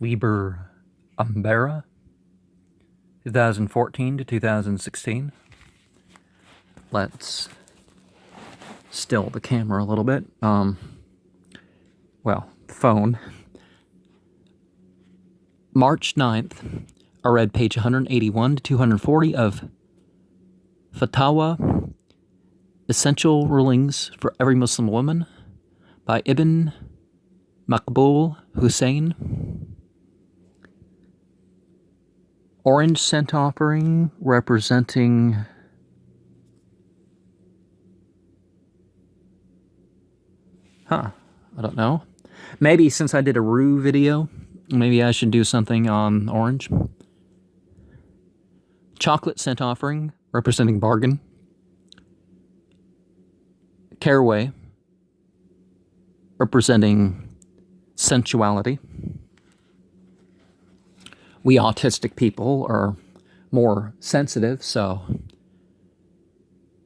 Liber Umbera, 2014 to 2016. Let's still the camera a little bit. The phone. March 9th, I read page 181 to 240 of Fatawa, Essential Rulings for Every Muslim Woman by Ibn Maqbul Hussein. Orange scent offering representing I don't know. Maybe since I did a Rue video, maybe I should do something on orange. Chocolate scent offering representing bargain. Caraway representing sensuality. We autistic people are more sensitive, so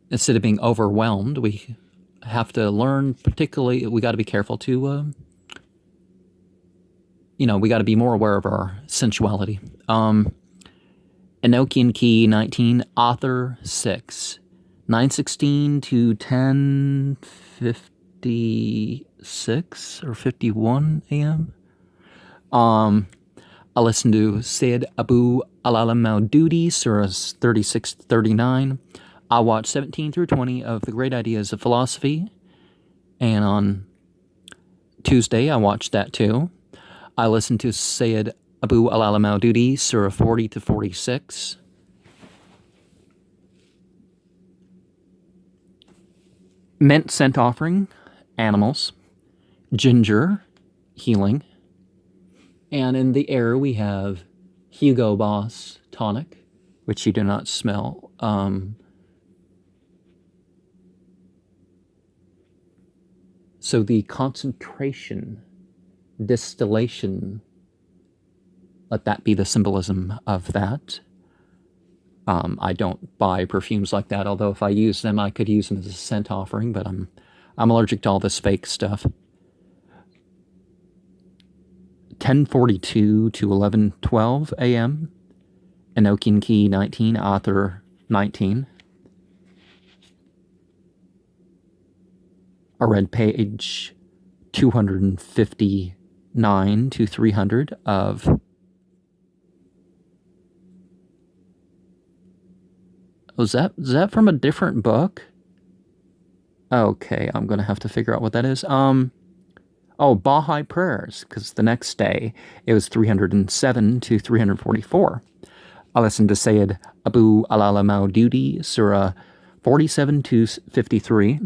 instead of being overwhelmed, we have to learn, particularly, we got to be careful to, we got to be more aware of our sensuality. Enochian Key 19, Author 6, 9:16 to 10:56 or 51 a.m. I listened to Sayyid Abu al-Maududi, surahs 36-39. I watched 17 through 20 of The Great Ideas of Philosophy, and on Tuesday I watched that too. I listened to Sayyid Abu al-Maududi, surah 40 to 46. Mint scent offering, animals. Ginger, healing. And in the air we have Hugo Boss tonic, which you do not smell. So the concentration, distillation, let that be the symbolism of that. I don't buy perfumes like that, although if I use them, I could use them as a scent offering, but I'm allergic to all this fake stuff. 10:42 to 11:12 a.m. Enochian Key 19, Author 19. I read page 259 to 300 of is that from a different book? Okay, I'm going to have to figure out what that is. Baha'i Prayers, because the next day it was 307 to 344. I listened to Sayyid Abu al-Maududi, surah 47 to 53.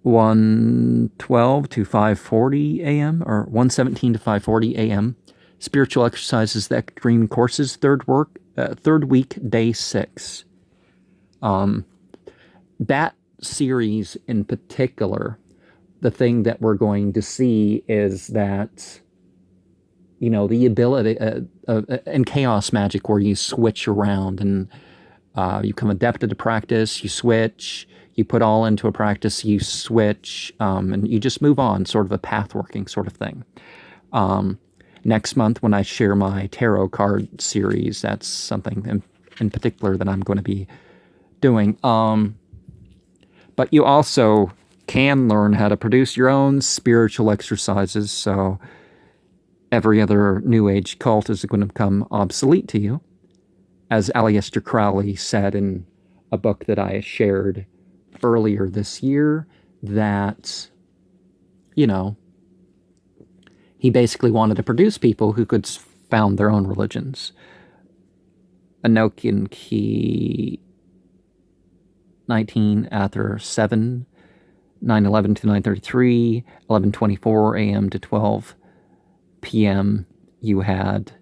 1:12 to 5:40 a.m. or 1:17 to 5:40 a.m. Spiritual Exercises, the Extreme Courses, third week, day 6. That series in particular, the thing that we're going to see is that, the ability in chaos magic where you switch around and you become adept at a practice, you switch, you put all into a practice, you switch, and you just move on, sort of a path working sort of thing. Next month, when I share my tarot card series, that's something in particular that I'm going to be doing. But you also can learn how to produce your own spiritual exercises, so every other New Age cult is going to become obsolete to you. As Aleister Crowley said in a book that I shared earlier this year, that, he basically wanted to produce people who could found their own religions. Enochian Key 19, Author 7, 9:11 to 9:33, 11:24 a.m. to 12 p.m. You had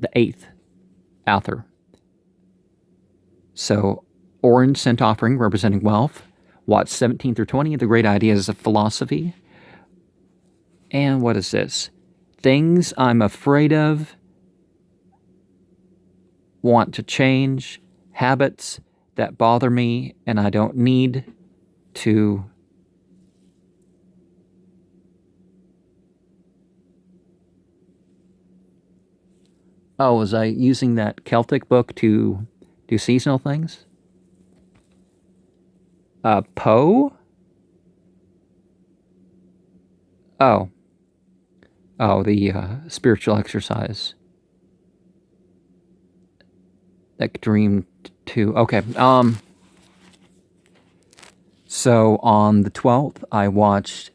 the 8th Author. So, orange scent offering representing wealth. Watch 17 through 20 of The Great Ideas of Philosophy. And what is this? Things I'm afraid of, want to change, habits that bother me and I don't need to Oh, was I using that Celtic book to do seasonal things? Poe? Oh, oh, the spiritual exercise. That dream too. Okay. So on the 12th, I watched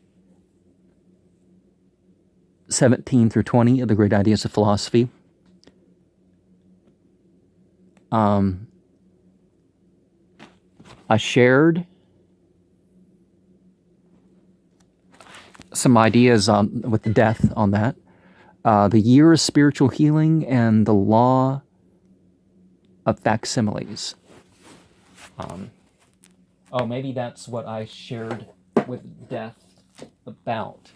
17 through 20 of the Great Ideas of Philosophy. I shared some ideas on with the death on that. The year of spiritual healing and the law of facsimiles. Oh, maybe that's what I shared with death about.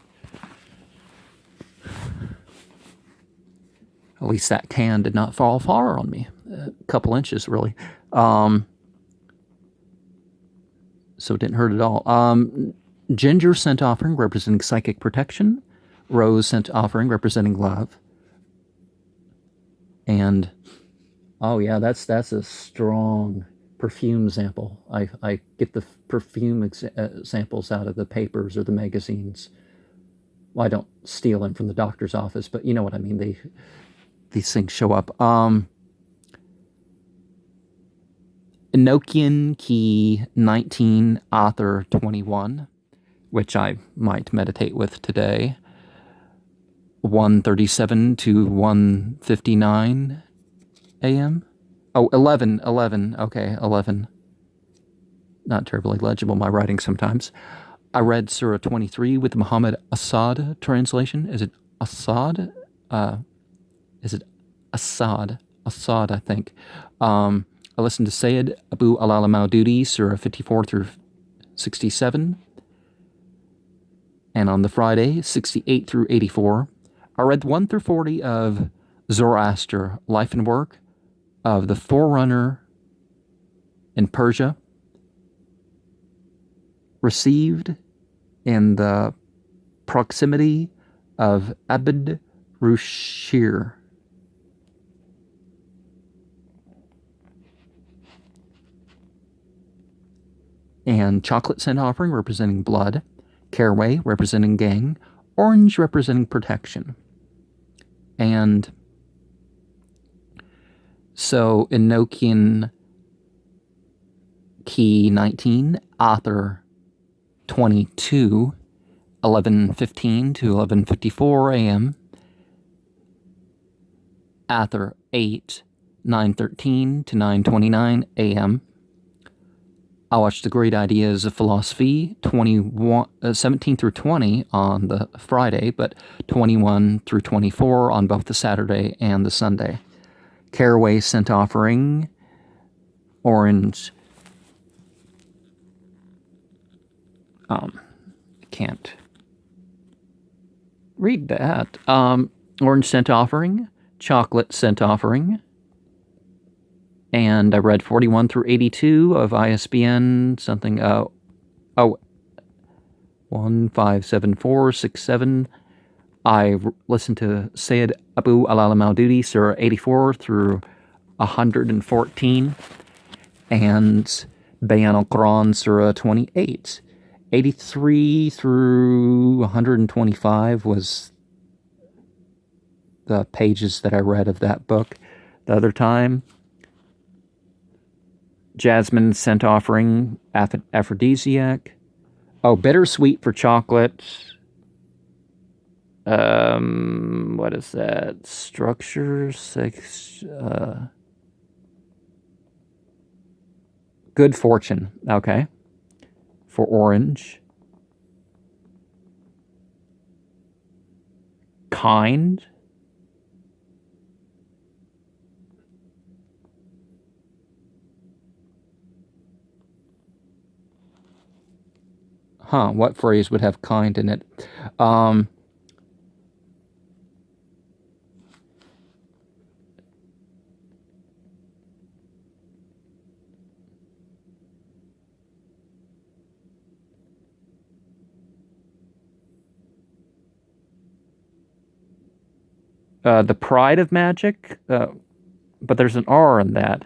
At least that can did not fall far on me. A couple inches, really. So it didn't hurt at all. Ginger scent offering representing psychic protection. Rose scent offering representing love. And oh yeah, that's a strong perfume sample. I get the perfume samples out of the papers or the magazines. Well, I don't steal them from the doctor's office, but you know what I mean. These things show up. Enochian key 19, author 21, which I might meditate with today. 1:37 to 1:59 a.m. Oh, 11. Okay, 11. Not terribly legible, my writing sometimes. I read Surah 23 with the Muhammad Assad translation. Is it Assad? Is it Assad? Assad, I think. I listened to Sayyid Abu Alal Maududi, Surah 54 through 67. And on the Friday, 68 through 84. I read 1 through 40 of Zoroaster, Life and Work of the Forerunner in Persia, received in the proximity of Abd Rushir. And chocolate scent offering representing blood, caraway representing gang, orange representing protection. And so Enochian key 19, author 22, 11:15 to 11:54 a.m. Author 8, 9:13 to 9:29 a.m. I watched The Great Ideas of Philosophy 17 through 20 on the Friday, but 21 through 24 on both the Saturday and the Sunday. Caraway scent offering, orange. I can't read that. Orange scent offering, chocolate scent offering. And I read 41 through 82 of ISBN something, 157467. I listened to Sayyid Abu Alal Maududi, Surah 84 through 114, and Bayan al-Quran, Surah 28. 83 through 125 was the pages that I read of that book the other time. Jasmine scent offering, aphrodisiac. Oh, bittersweet for chocolate. What is that? Structure, sex, good fortune. Okay. For orange. Kind. Huh, what phrase would have kind in it? The Pride of Magic, but there's an R in that.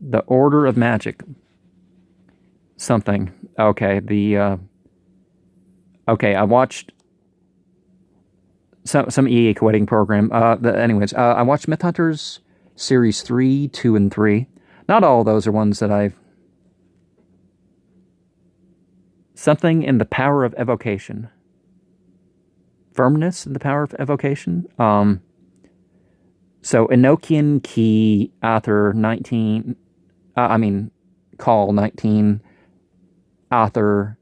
The Order of Magic. Something. Okay, okay, I watched some EA wedding program. Anyways, I watched Myth Hunters Series 3, 2, and 3. Not all of those are ones that I've... Something in the Power of Evocation. Firmness in the Power of Evocation. So Enochian Key Author 19... Call 19... Author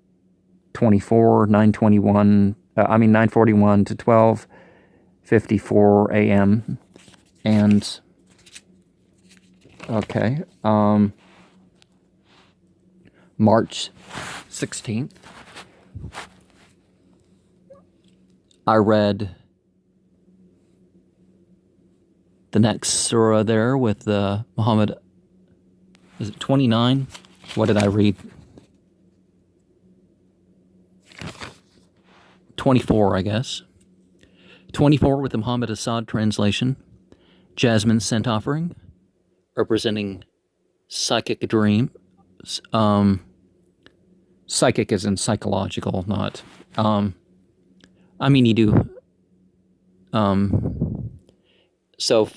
24, 921... 941 to 12:54 a.m. And... Okay. March 16th. I read the next surah there with Muhammad. Is it 29? What did I read? 24, I guess. 24 with the Muhammad Assad translation. Jasmine Scent Offering, representing psychic dream. Psychic is in psychological, not... you do... So...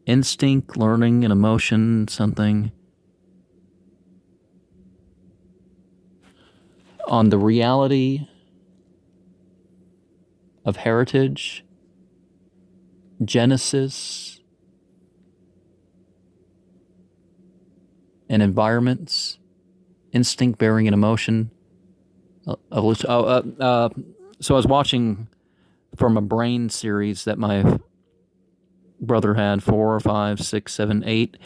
Instinct, learning, and emotion, something... On the reality of heritage, Genesis, and environments, instinct, bearing, and emotion. So I was watching from a brain series that my brother had, 4, 5, 6, 7, 8.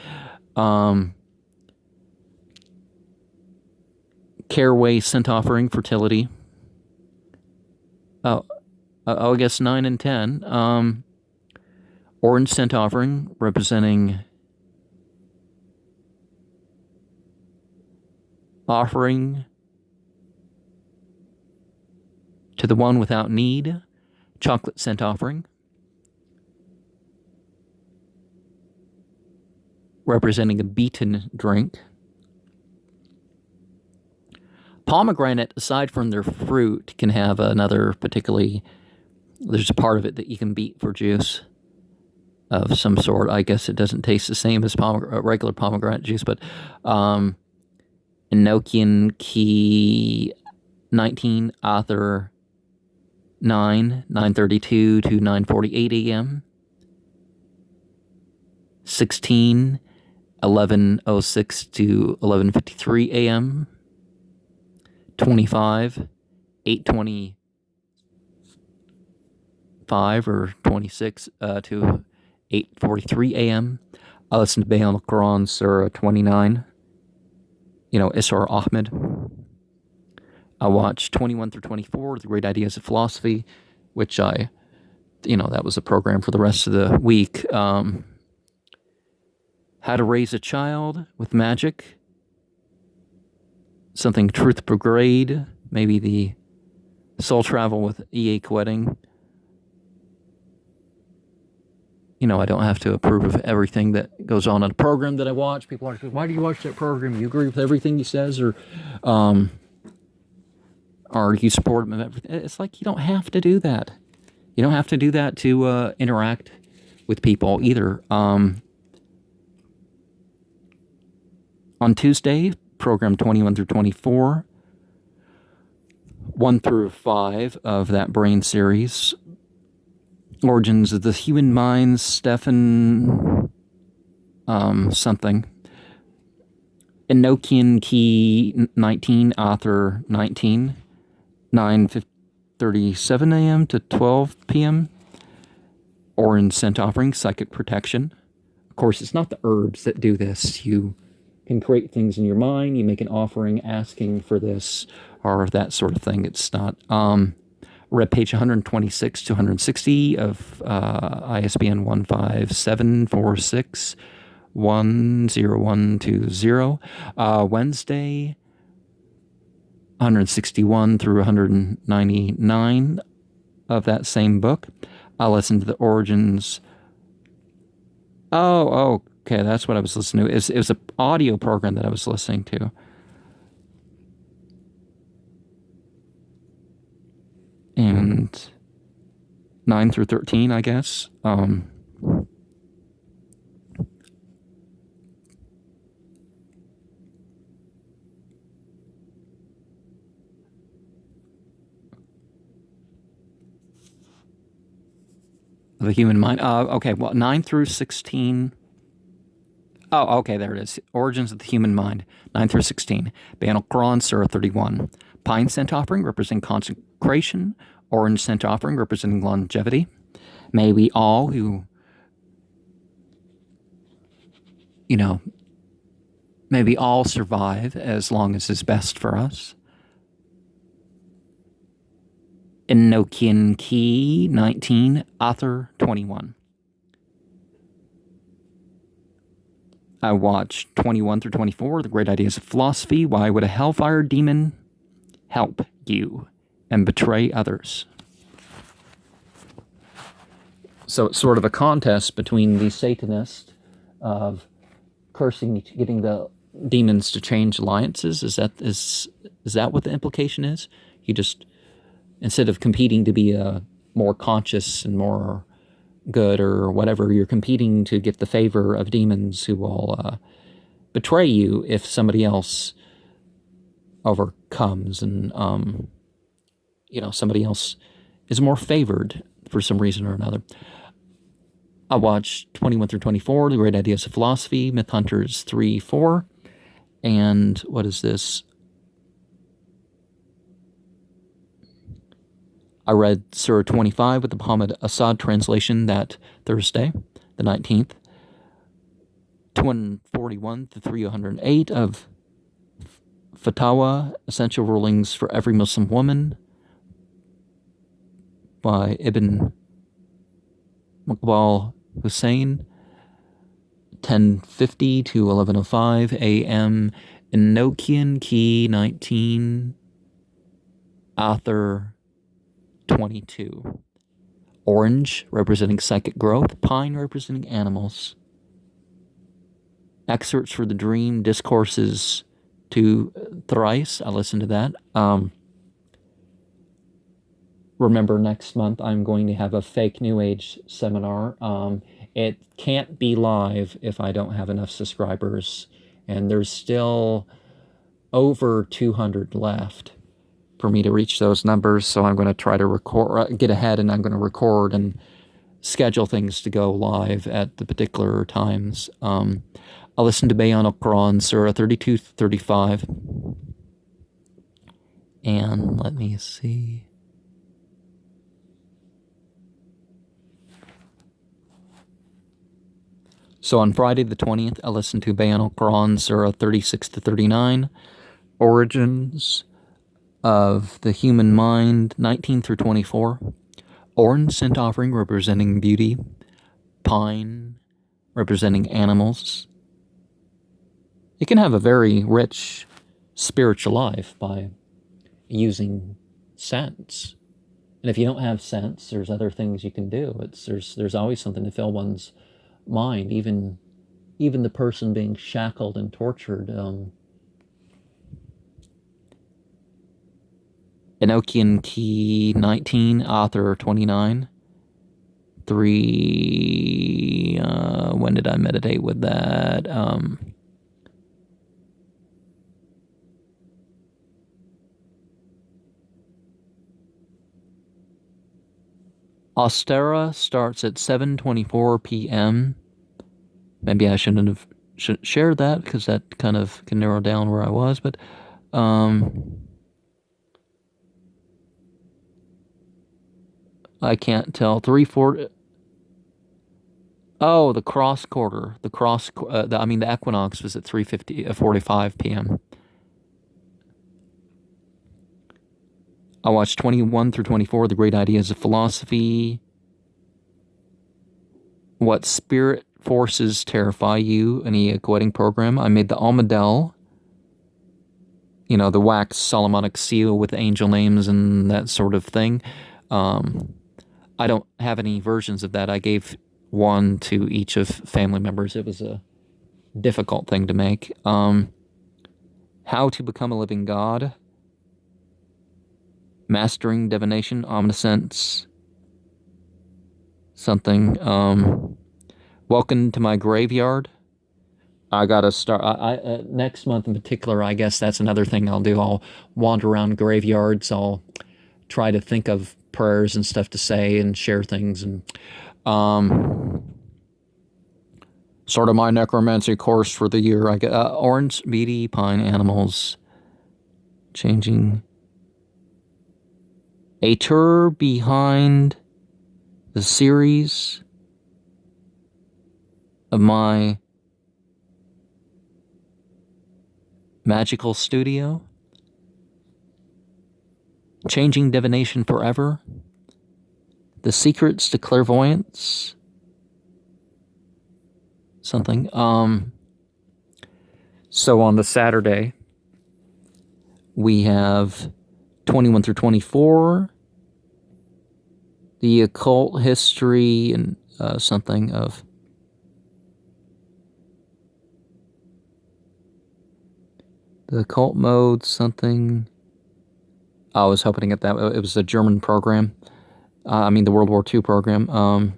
Caraway Scent Offering, fertility. I guess 9 and 10. Orange Scent Offering, representing offering to the one without need. Chocolate Scent Offering, representing a beaten drink. Pomegranate, aside from their fruit, can have another particularly... There's a part of it that you can beat for juice of some sort. I guess it doesn't taste the same as regular pomegranate juice, but Enochian Key 19, Author 9, 9:32 to 9:48 a.m. 16, 11:06 to 11:53 a.m. 25, 8:25 or 26 to 8:43 a.m. I listened to Baal Quran Surah 29, Isra Ahmed. I watched 21 through 24, The Great Ideas of Philosophy, which that was a program for the rest of the week. How to Raise a Child with Magic. Something Truth Brigade, maybe the Soul Travel with E.A. Wedding. I don't have to approve of everything that goes on in a program that I watch. People are like, why do you watch that program? You agree with everything he says, or you support him of everything? It's like, you don't have to do that. You don't have to do that to interact with people either. On Tuesday, program 21 through 24, 1 through 5 of that brain series. Origins of the Human Mind, Stephen something. Enochian Key 19, Author 19, 9:37 a.m. to 12 p.m. Orange Scent Offering, Psychic Protection. Of course, it's not the herbs that do this. You can create things in your mind. You make an offering asking for this or that sort of thing. It's not... Read page 126 to 160 of ISBN 10120. Wednesday, 161 through 199 of that same book. I listened to the Origins. Oh, okay, that's what I was listening to. It was an audio program that I was listening to. And 9 through 13, I guess. The human mind. Okay, well, 9 through 16. Oh, okay, there it is. Origins of the Human Mind, 9 through 16. Banal Quran, Surah 31. Pine scent offering, representing consecration. Orange scent offering, representing longevity. May we all who, may we all survive as long as is best for us. Enochian Key, 19. Author, 21. I watched 21 through 24, The Great Ideas of Philosophy. Why would a hellfire demon help you and betray others? So it's sort of a contest between the Satanists of cursing, getting the demons to change alliances. Is that what the implication is? You just, instead of competing to be a more conscious and more good or whatever, you're competing to get the favor of demons who will betray you if somebody else overcomes, and somebody else is more favored for some reason or another. I watched 21 through 24, The Great Ideas of Philosophy, Myth Hunters 3-4, and what is this? I read Surah 25 with the Muhammad Assad translation that Thursday, the 19th. 241 to 308 of Fatawa, Essential Rulings for Every Muslim Woman by Ibn Muqbal Hussein. 10:50 to 11:05 a.m. Enochian Key, 19. Author, 22. Orange, representing psychic growth. Pine, representing animals. Excerpts for the Dream, Discourses to Thrice. I listened to that. Remember, next month I'm going to have a fake New Age seminar. It can't be live if I don't have enough subscribers. And there's still over 200 left for me to reach those numbers. So I'm going to try to get ahead, and I'm going to record and schedule things to go live at the particular times. I listened to Bayan al-Quran, Surah 32-35. And let me see. So on Friday the 20th, I listened to Bayan al-Quran, Surah 36-39. Origins of the Human Mind, 19 through 24. Orange scent offering, representing beauty. Pine, representing animals. You can have a very rich spiritual life by using scents. And if you don't have scents, there's other things you can do. There's always something to fill one's mind, even the person being shackled and tortured. Enochian Key, 19, Author, 29. 3, when did I meditate with that? Austera starts at 7:24 p.m. Maybe I shouldn't share that, because that kind of can narrow down where I was, but I can't tell. 3:40. Oh, the cross quarter. The equinox was at 3:45 p.m. I watched 21 through 24, The Great Ideas of Philosophy. What Spirit forces terrify you? An equating program. I made the Almadel. You know, the wax Solomonic seal with angel names and that sort of thing. I don't have any versions of that. I gave one to each of family members. It was a difficult thing to make. How to become a living god. Mastering divination, omniscience, something. Welcome to my graveyard. I gotta start. Next month in particular, I guess that's another thing I'll do. I'll wander around graveyards. I'll try to think of prayers and stuff to say and share things. And sort of my necromancy course for the year. I get orange, beady, pine animals. Changing. A tour behind the series of my magical studio. Changing divination forever. The secrets to clairvoyance. Something. So on the Saturday, we have 21 through 24, the occult history and something of the occult mode, something. I was hoping to get that. It was a German program. The World War II program.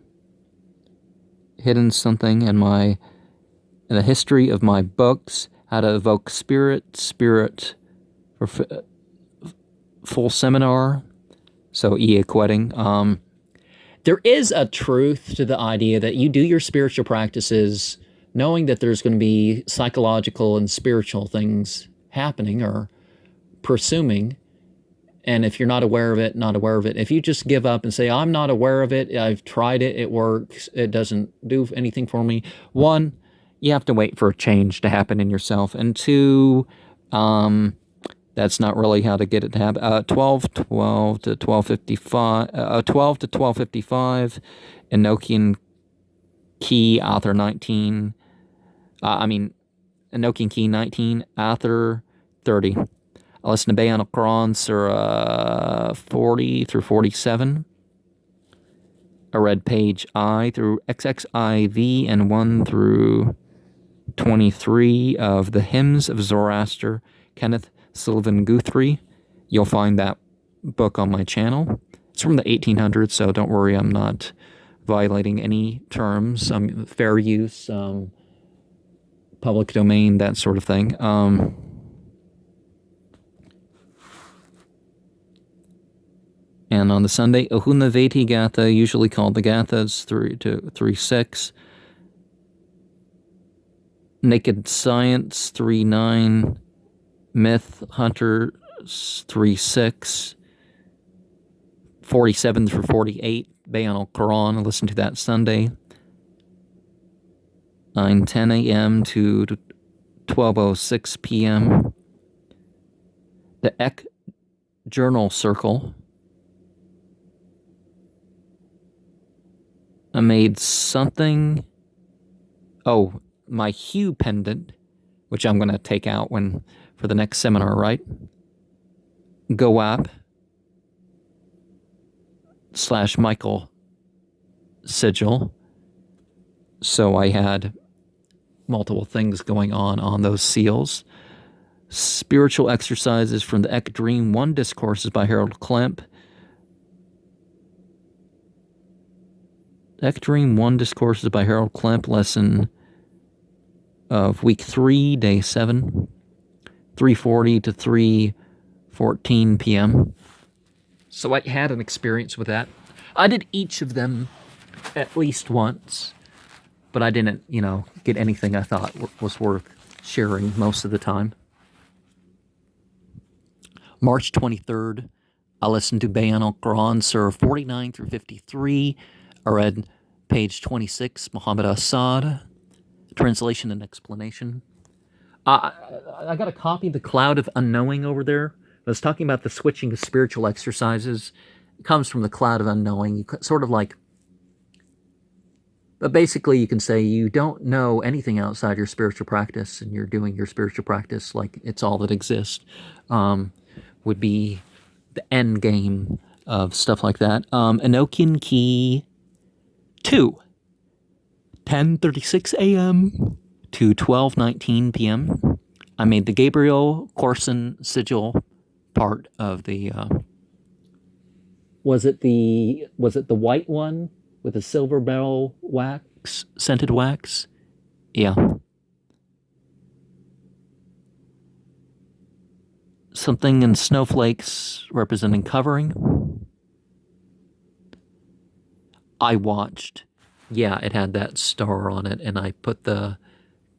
Hidden something in the history of my books. How to evoke spirit for full seminar. So equating. There is a truth to the idea that you do your spiritual practices knowing that there's going to be psychological and spiritual things happening or presuming. And if you're not aware of it, not aware of it. If you just give up and say, I'm not aware of it, I've tried it, it works, it doesn't do anything for me. One, you have to wait for a change to happen in yourself. And two, that's not really how to get it to happen. 12 to 1255, 12 to 1255, Enochian Key, author 19. Enochian Key 19, author 30. I listened to Bayan al-Quran, Surah 40 through 47. I read page I through XXIV and 1 through 23 of the Hymns of Zoroaster, Kenneth Sullivan Guthrie. You'll find that book on my channel. It's from the 1800s, so don't worry, I'm not violating any terms. Fair use, public domain, that sort of thing. And on the Sunday, Ahunaveti Gatha, usually called the Gathas, 3 to 3-6. Naked Science, 3-9. Myth Hunter, 3-6. 47 through 48, Bayan al-Quran. I listened to that Sunday. 9:10 a.m. to 12:06 p.m. The Ek Journal Circle. I made something. Oh, my Hue pendant, which I'm going to take out for the next seminar, right? Goap / Michael sigil. So I had multiple things going on those seals. Spiritual exercises from the Ek Dream 1 discourses by Harold Klemp. Ek Dream 1 discourses by Harold Klemp, lesson of week 3, day 7, 3:40 to 3:14 p.m. So I had an experience with that. I did each of them at least once, but I didn't, get anything I thought was worth sharing most of the time. March 23rd, I listened to Bayan al-Quran, Surah 49 through 53. I read page 26, Muhammad Assad, translation and explanation. I got a copy of The Cloud of Unknowing over there. I was talking about the switching of spiritual exercises. It comes from the Cloud of Unknowing. You sort of like But basically, you can say you don't know anything outside your spiritual practice, and you're doing your spiritual practice like it's all that exists. Would be the end game of stuff like that. Enochian Key 2, 10:36 a.m. to 12:19 p.m. I made the Gabriel Corson sigil part of the. Was it the white one with the silver barrel wax, scented wax? Yeah. Something in snowflakes representing covering. I watched. Yeah, it had that star on it, and I put the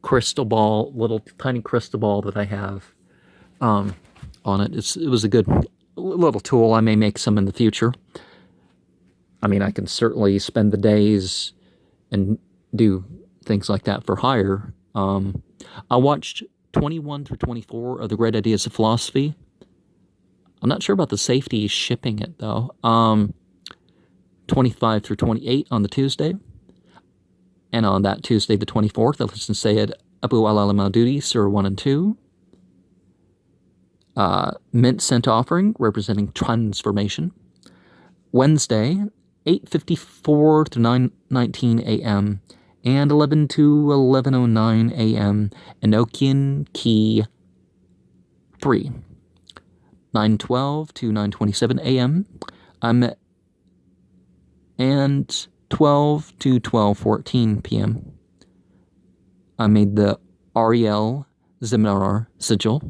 crystal ball, little tiny crystal ball that I have on it. It was a good little tool. I may make some in the future. I mean, I can certainly spend the days and do things like that for hire. I watched 21 through 24 of the Great Ideas of Philosophy. I'm not sure about the safety shipping it, though. 25 through 28 on the Tuesday. And on that Tuesday, the 24th, I listened to Sayyid Abu Alal al-Maududi, Surah 1 and 2. Mint Scent Offering, representing transformation. Wednesday, 8:54 to 9:19 a.m. and 11 to 11:09 a.m. Enochian Key 3. 9:12 to 9:27 a.m. And 12 to 12:14 p.m. I made the Ariel Zimnarar sigil.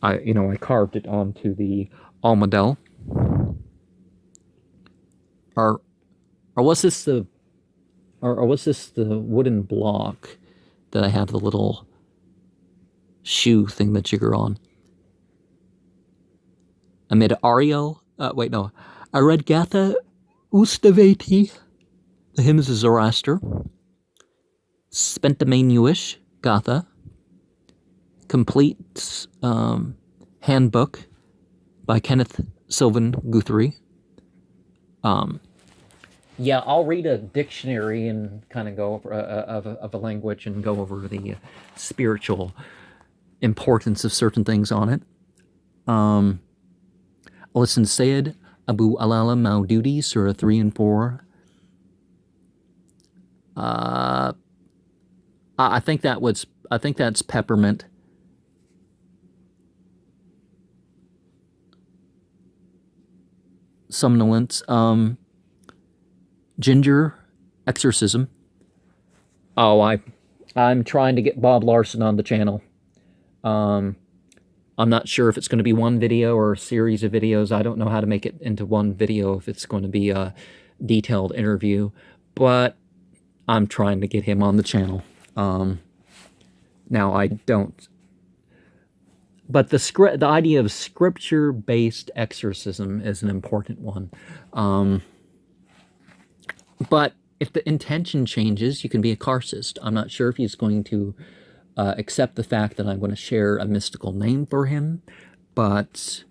I carved it onto the Almadel. Or was this the wooden block that I have the little shoe thing that you're on? I made an Ariel. I read Gatha Ustavati, the Hymns of Zoroaster, Spentamanuish Gatha, Complete Handbook by Kenneth Sylvan Guthrie. Yeah, I'll read a dictionary and kind of go over of a language and go over the spiritual importance of certain things on it. I'll listen to Sayyid Abu Alal al-Maududi, Surah 3 and 4. I think that's peppermint. Somnolence. Ginger exorcism. Oh, I'm trying to get Bob Larson on the channel. I'm not sure if it's going to be one video or a series of videos. I don't know how to make it into one video if it's going to be a detailed interview, but I'm trying to get him on the channel. Now I don't. But the idea of scripture-based exorcism is an important one. But if the intention changes, you can be a carcist. I'm not sure if he's going to accept the fact that I'm going to share a mystical name for him, but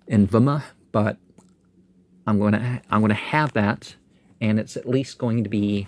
in Vima, but I'm going to have that, and it's at least going to be